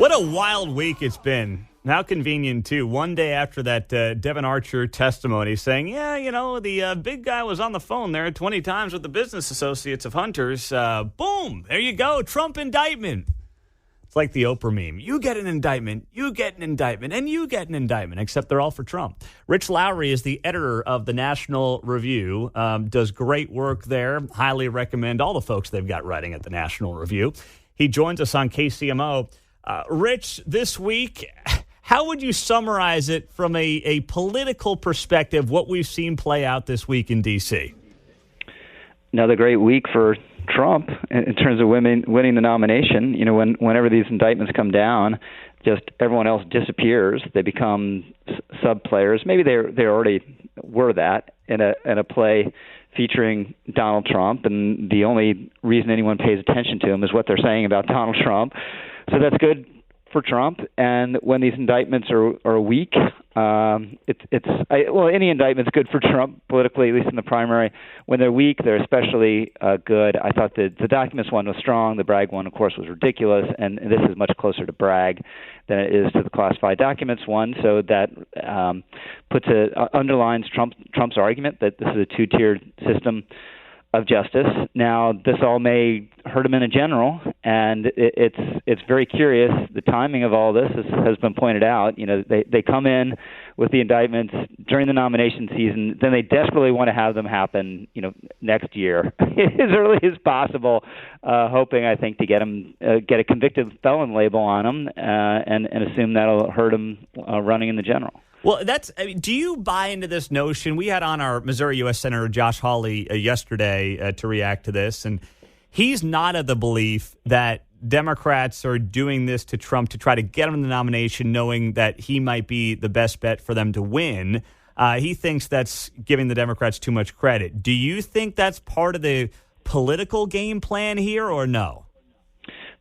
What a wild week it's been. How convenient, too. One day after that Devin Archer testimony saying, the big guy was on the phone there 20 times with the business associates of hunters. Boom, there you go, Trump indictment. It's like the Oprah meme. You get an indictment, you get an indictment, and you get an indictment, except they're all for Trump. Rich Lowry is the editor of the National Review, does great work there. Highly recommend all the folks they've got writing at the National Review. He joins us on KCMO. Rich, this week, how would you summarize it from a political perspective, what we've seen play out this week in D.C.? Another great week for Trump in terms of winning the nomination. You know, whenever these indictments come down, just everyone else disappears. They become sub players. Maybe they already were that in a play featuring Donald Trump, and the only reason anyone pays attention to him is what they're saying about Donald Trump. So that's good for Trump. And when these indictments are weak, any indictment's good for Trump politically, at least in the primary. When they're weak, they're especially good. I thought the documents one was strong. The Bragg one, of course, was ridiculous, and this is much closer to Bragg than it is to the classified documents one. So that underlines Trump's argument that this is a two-tiered system of justice. Now, this all may hurt him in a general, and it's very curious. The timing of all this has been pointed out. You know, they come in with the indictments during the nomination season, then they desperately want to have them happen, next year as early as possible, hoping, I think, to get a convicted felon label on him and assume that'll hurt him running in the general. Well, do you buy into this notion? We had on our Missouri U.S. Senator Josh Hawley yesterday to react to this, and he's not of the belief that Democrats are doing this to Trump to try to get him in the nomination, knowing that he might be the best bet for them to win. He thinks that's giving the Democrats too much credit. Do you think that's part of the political game plan here, or no?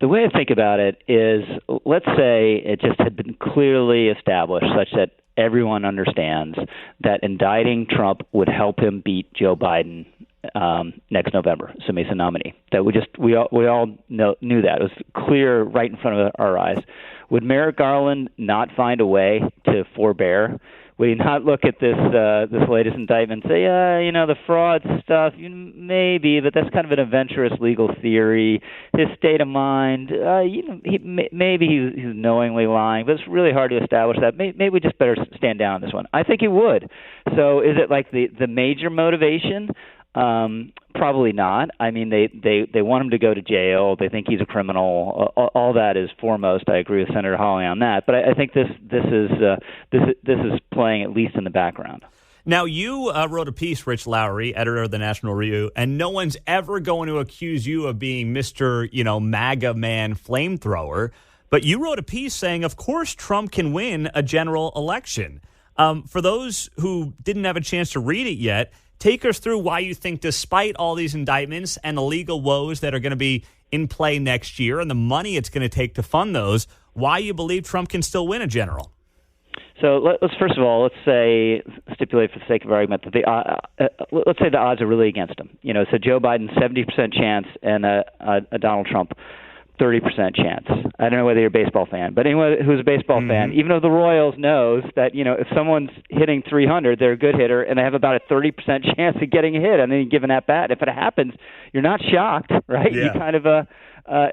The way I think about it is, let's say it just had been clearly established such that everyone understands that indicting Trump would help him beat Joe Biden next November, assuming he's a nominee. That we all knew that. It was clear right in front of our eyes. Would Merrick Garland not find a way to forbear? Would he not look at this latest indictment and say, the fraud stuff, maybe, but that's kind of an adventurous legal theory. His state of mind, maybe he's knowingly lying, but it's really hard to establish that. Maybe we just better stand down on this one. I think he would. So is it like the major motivation? Probably not. I mean, they want him to go to jail. They think he's a criminal. All that is foremost. I agree with Senator Hawley on that. But I think this is playing at least in the background. Now, you wrote a piece, Rich Lowry, editor of the National Review, and no one's ever going to accuse you of being Mr. MAGA man flamethrower. But you wrote a piece saying, of course, Trump can win a general election. For those who didn't have a chance to read it yet, take us through why you think, despite all these indictments and the legal woes that are going to be in play next year and the money it's going to take to fund those, why you believe Trump can still win a general. So let's first of all, stipulate for the sake of argument that let's say the odds are really against him. So Joe Biden 70% chance and a Donald Trump 30% chance. I don't know whether you're a baseball fan, but anyone who's a baseball fan, even though the Royals knows that, if someone's hitting 300, they're a good hitter, and they have about a 30% chance of getting a hit on any given at bat. If it happens, you're not shocked, right? Yeah. You kind of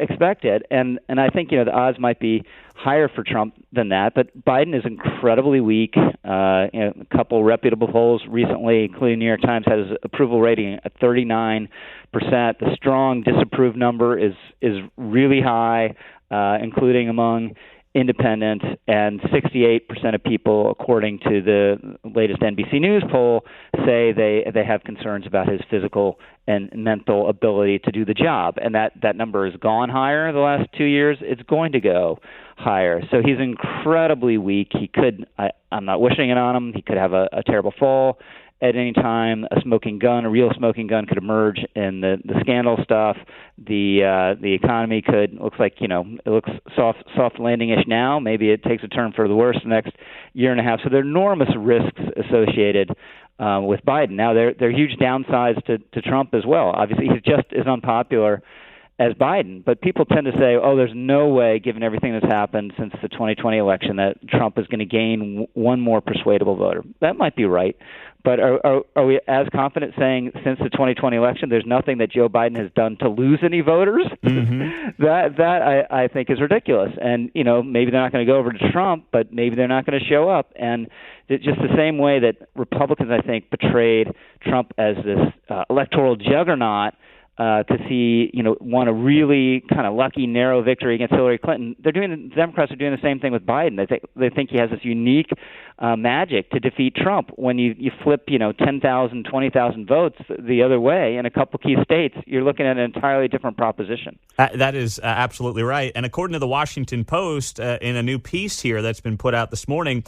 expect it. And I think, the odds might be higher for Trump than that, but Biden is incredibly weak. A couple reputable polls recently, including New York Times, has his approval rating at 39%. The strong disapprove number is really high, including among independents, and 68% of people, according to the latest NBC News poll, say they have concerns about his physical and mental ability to do the job. And that number has gone higher the last 2 years. It's going to go higher. So he's incredibly weak. He could, I'm not wishing it on him, he could have a terrible fall at any time. A real smoking gun could emerge in the scandal stuff. The economy looks like, it looks soft landing-ish now. Maybe it takes a turn for the worse the next year and a half. So there are enormous risks associated with Biden. Now, there are huge downsides to Trump as well. Obviously, he's just as unpopular as Biden. But people tend to say, oh, there's no way, given everything that's happened since the 2020 election, that Trump is going to gain one more persuadable voter. That might be right. But are we as confident saying since the 2020 election there's nothing that Joe Biden has done to lose any voters? Mm-hmm. that I think is ridiculous. And, maybe they're not going to go over to Trump, but maybe they're not going to show up. And just the same way that Republicans, I think, betrayed Trump as this electoral juggernaut to see, won a really kind of lucky, narrow victory against Hillary Clinton. The Democrats are doing the same thing with Biden. They think he has this unique magic to defeat Trump. When you flip, 10,000, 20,000 votes the other way in a couple key states, you're looking at an entirely different proposition. That is absolutely right. And according to the Washington Post, in a new piece here that's been put out this morning,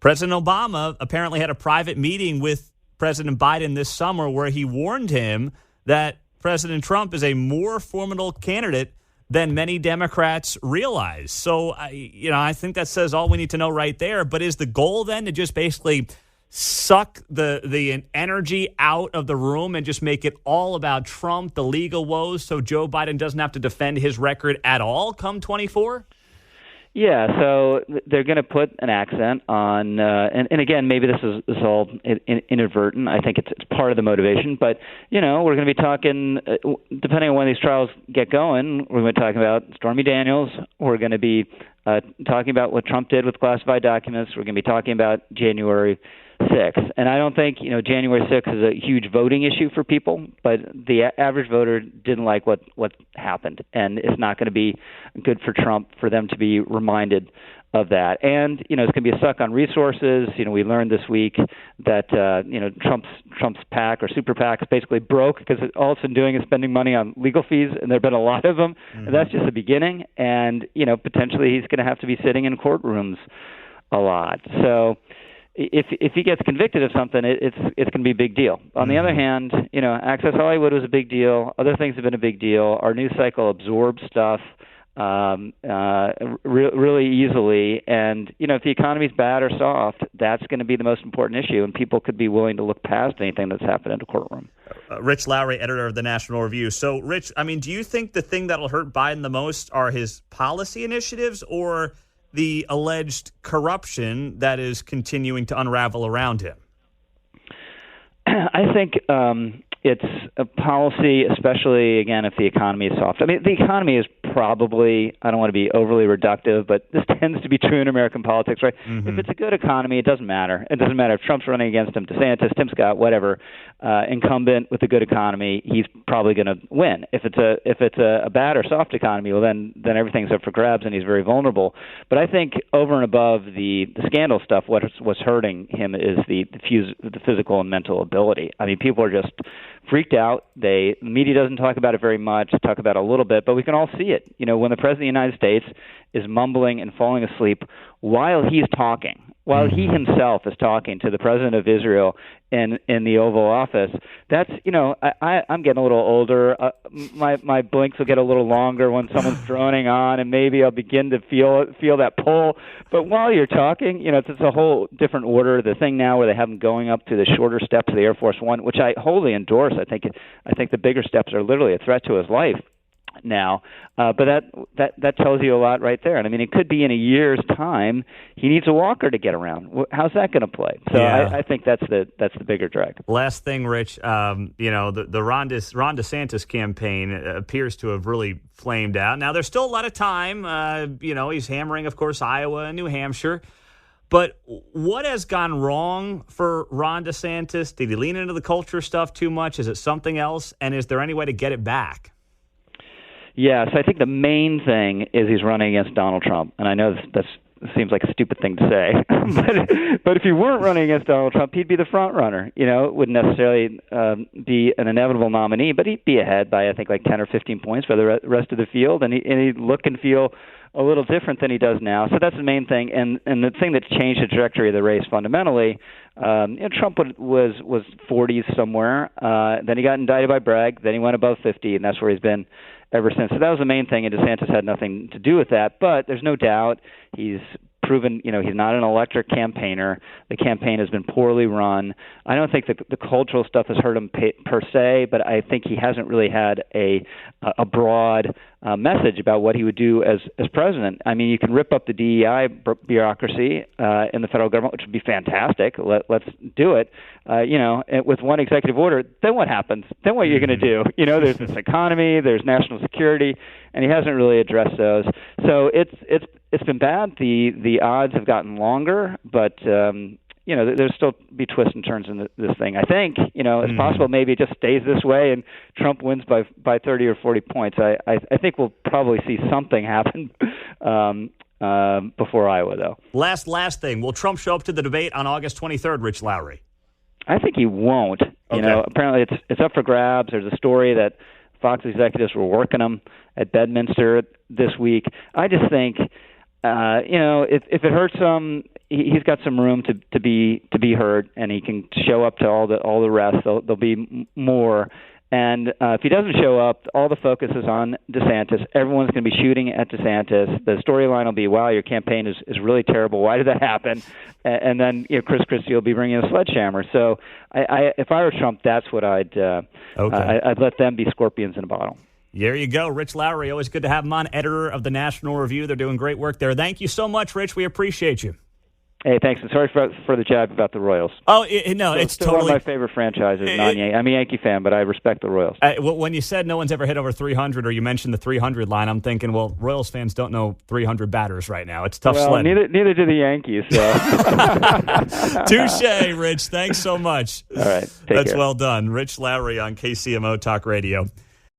President Obama apparently had a private meeting with President Biden this summer where he warned him that President Trump is a more formidable candidate than many Democrats realize. So, I think that says all we need to know right there. But is the goal then to just basically suck the energy out of the room and just make it all about Trump, the legal woes, so Joe Biden doesn't have to defend his record at all come 24? Yeah, so they're going to put an accent on, and again, maybe this is all inadvertent. I think it's part of the motivation, but we're going to be talking, depending on when these trials get going, we're going to be talking about Stormy Daniels. We're going to be talking about what Trump did with classified documents. We're going to be talking about January 6th. And I don't think, January 6th is a huge voting issue for people, but the average voter didn't like what happened. And it's not going to be good for Trump for them to be reminded of that. And, it's going to be a suck on resources. We learned this week that, Trump's PAC or super PAC is basically broke because all it's been doing is spending money on legal fees, and there have been a lot of them. Mm-hmm. And that's just the beginning. And, potentially he's going to have to be sitting in courtrooms a lot. So if he gets convicted of something, it's going to be a big deal. On the other hand, Access Hollywood was a big deal. Other things have been a big deal. Our news cycle absorbs stuff really easily. And, if the economy's bad or soft, that's going to be the most important issue, and people could be willing to look past anything that's happened in a courtroom. Rich Lowry, editor of the National Review. So, Rich, do you think the thing that'll hurt Biden the most are his policy initiatives or the alleged corruption that is continuing to unravel around him? I think it's a policy, especially, again, if the economy is soft. The economy is probably, I don't want to be overly reductive, but this tends to be true in American politics, right? Mm-hmm. If it's a good economy, it doesn't matter. It doesn't matter if Trump's running against him, DeSantis, Tim Scott, whatever, incumbent with a good economy, he's probably going to win. If it's a bad or soft economy, well, then everything's up for grabs and he's very vulnerable. But I think over and above the scandal stuff, what's hurting him is the physical and mental ability. People are just freaked out. The media doesn't talk about it very much, talk about it a little bit, but we can all see it. When the President of the United States is mumbling and falling asleep while he's talking, while he himself is talking to the President of Israel in the Oval Office, that's, I'm getting a little older. My blinks will get a little longer when someone's droning on, and maybe I'll begin to feel that pull. But while you're talking, it's a whole different order. The thing now where they have him going up to the shorter steps of the Air Force One, which I wholly endorse. I think the bigger steps are literally a threat to his life now, but that tells you a lot right there. And it could be in a year's time he needs a walker to get around. How's that going to play? So yeah. I think that's the bigger drag. Last thing, Rich, the Ron DeSantis campaign appears to have really flamed out. Now there's still a lot of time. He's hammering, of course, Iowa and New Hampshire. But what has gone wrong for Ron DeSantis? Did he lean into the culture stuff too much? Is it something else? And is there any way to get it back? Yeah, so I think the main thing is he's running against Donald Trump. And I know that seems like a stupid thing to say. but if he weren't running against Donald Trump, he'd be the front runner. It wouldn't necessarily be an inevitable nominee, but he'd be ahead by, I think, like 10 or 15 points for the rest of the field. And he'd look and feel a little different than he does now. So that's the main thing. And the thing that changed the trajectory of the race fundamentally, Trump was 40s somewhere. Then he got indicted by Bragg. Then he went above 50, and that's where he's been ever since. So that was the main thing, and DeSantis had nothing to do with that. But there's no doubt he's proven, he's not an electric campaigner. The campaign has been poorly run. I don't think that the cultural stuff has hurt him per se, but I think he hasn't really had a broad message about what he would do as president. I mean, you can rip up the DEI bureaucracy in the federal government, which would be fantastic. Let's do it. With one executive order, then what happens? Then what are you going to do? There's this economy, there's national security, and he hasn't really addressed those. So it's been bad. The odds have gotten longer, but there's still be twists and turns in this thing. I think, it's possible maybe it just stays this way and Trump wins by 30 or 40 points. I think we'll probably see something happen before Iowa, though. Last thing. Will Trump show up to the debate on August 23rd, Rich Lowry? I think he won't. Okay. Apparently it's up for grabs. There's a story that Fox executives were working him at Bedminster this week. I just think, if it hurts him, he's got some room to be heard, and he can show up to all the rest. There'll be more. And if he doesn't show up, all the focus is on DeSantis. Everyone's going to be shooting at DeSantis. The storyline will be, wow, your campaign is really terrible. Why did that happen? And then Chris Christie will be bringing a sledgehammer. So if I were Trump, that's what I'd let them be scorpions in a bottle. There you go. Rich Lowry, always good to have him on, editor of the National Review. They're doing great work there. Thank you so much, Rich. We appreciate you. Hey, thanks. And sorry for the jab about the Royals. Oh, no, it's still totally one of my favorite franchises. I'm a Yankee fan, but I respect the Royals. When you said no one's ever hit over 300, or you mentioned the 300 line, I'm thinking, well, Royals fans don't know 300 batters right now. It's tough sledding. Neither do the Yankees. So. Touche, Rich. Thanks so much. All right. That's care. well done. Rich Lowry on KCMO Talk Radio.